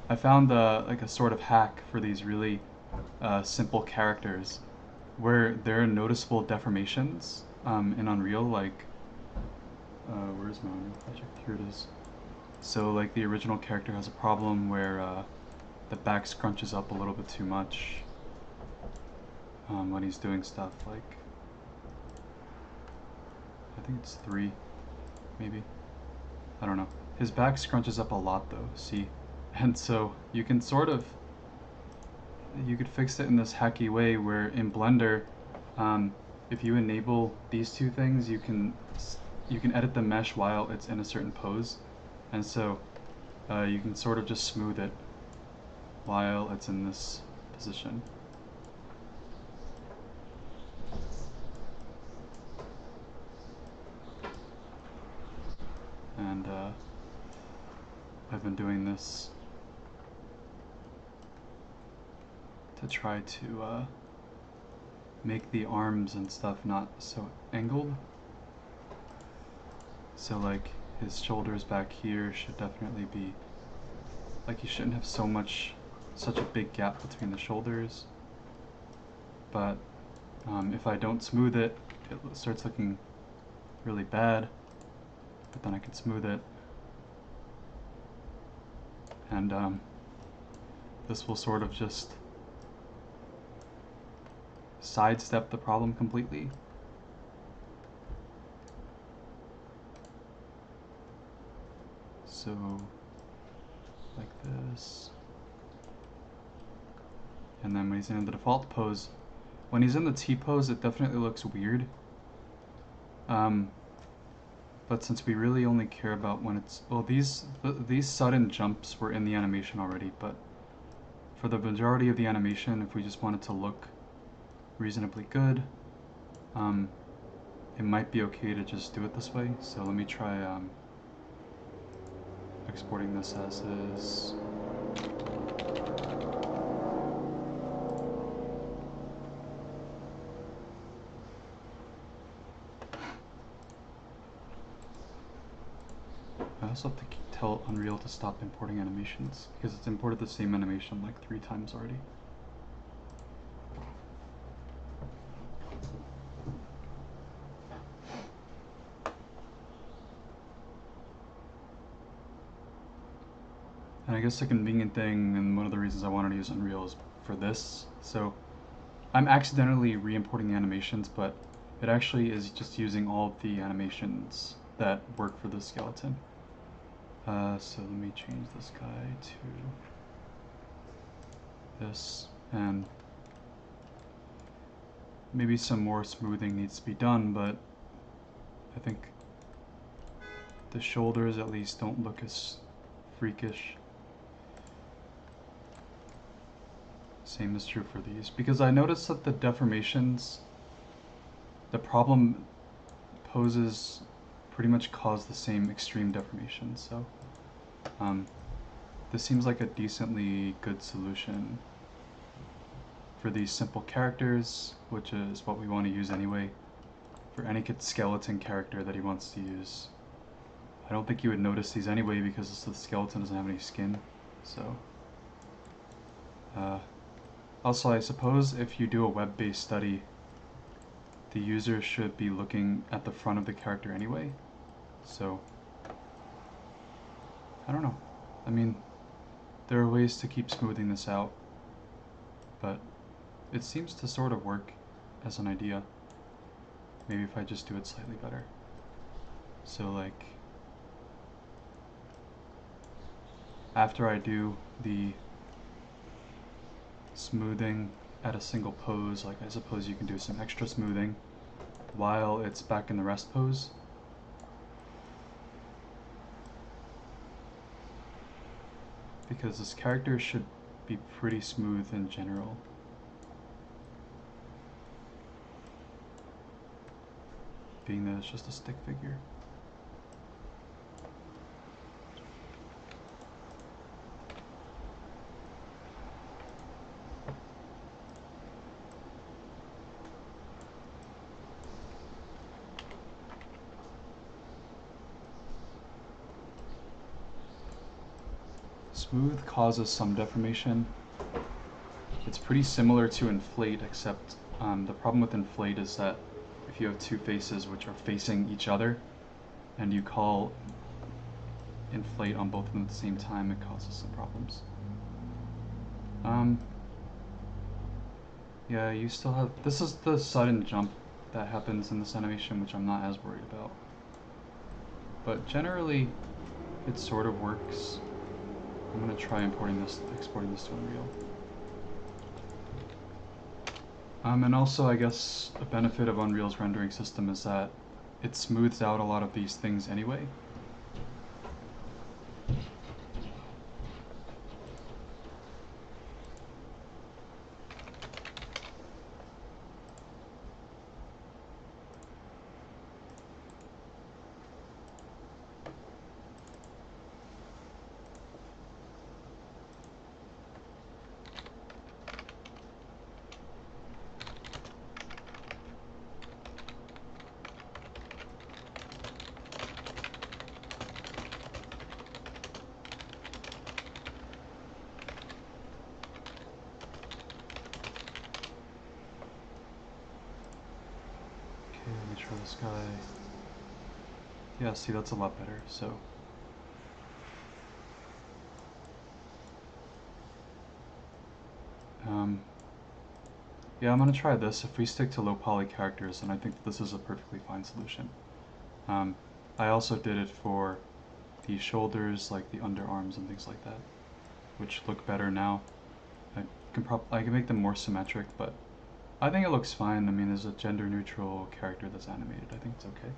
I found like a sort of hack for these really simple characters where there are noticeable deformations in Unreal. Like, where's my Unreal project? Here it is. So like the original character has a problem where the back scrunches up a little bit too much when he's doing stuff like, I think it's 3, maybe. I don't know. His back scrunches up a lot though, see? And so you can you could fix it in this hacky way where in Blender, if you enable these two things, you can edit the mesh while it's in a certain pose. And so you can sort of just smooth it while it's in this position. And I've been doing this to try to make the arms and stuff not so angled. So like his shoulders back here should definitely be, like you shouldn't have such a big gap between the shoulders. But if I don't smooth it, it starts looking really bad. But then I can smooth it. And this will sort of just sidestep the problem completely. So, like this. And then when he's in the default pose, when he's in the T pose, it definitely looks weird. But since we really only care about when it's, well, these sudden jumps were in the animation already, but for the majority of the animation, if we just want it to look reasonably good, it might be okay to just do it this way. So let me try exporting this as is. I also have to tell Unreal to stop importing animations because it's imported the same animation like 3 times already. And I guess the convenient thing, and one of the reasons I wanted to use Unreal is for this. So I'm accidentally re-importing the animations, but it actually is just using all of the animations that work for the skeleton. So let me change this guy to this, and maybe some more smoothing needs to be done, but I think the shoulders at least don't look as freakish. Same is true for these, because I noticed that the deformations, the problem poses pretty much cause the same extreme deformation, so this seems like a decently good solution for these simple characters, which is what we want to use anyway, for any skeleton character that he wants to use. I don't think you would notice these anyway because the skeleton doesn't have any skin, so also, I suppose if you do a web-based study, the user should be looking at the front of the character anyway. So, I don't know. I mean, there are ways to keep smoothing this out, but it seems to sort of work as an idea. Maybe if I just do it slightly better. So like, after I do the smoothing at a single pose, like I suppose you can do some extra smoothing while it's back in the rest pose. Because this character should be pretty smooth in general. Being that it's just a stick figure. Smooth causes some deformation. It's pretty similar to inflate, except the problem with inflate is that if you have two faces which are facing each other, and you call inflate on both of them at the same time, it causes some problems. Yeah, you still have... This is the sudden jump that happens in this animation, which I'm not as worried about. But generally, it sort of works. I'm going to try exporting this to Unreal. And also, I guess, a benefit of Unreal's rendering system is that it smooths out a lot of these things anyway. Let me try this guy. Yeah, see, that's a lot better, so. Yeah, I'm gonna try this. If we stick to low poly characters, then I think that this is a perfectly fine solution. I also did it for the shoulders, like the underarms and things like that, which look better now. I can make them more symmetric, but I think it looks fine. I mean, as a gender neutral character that's animated, I think it's okay.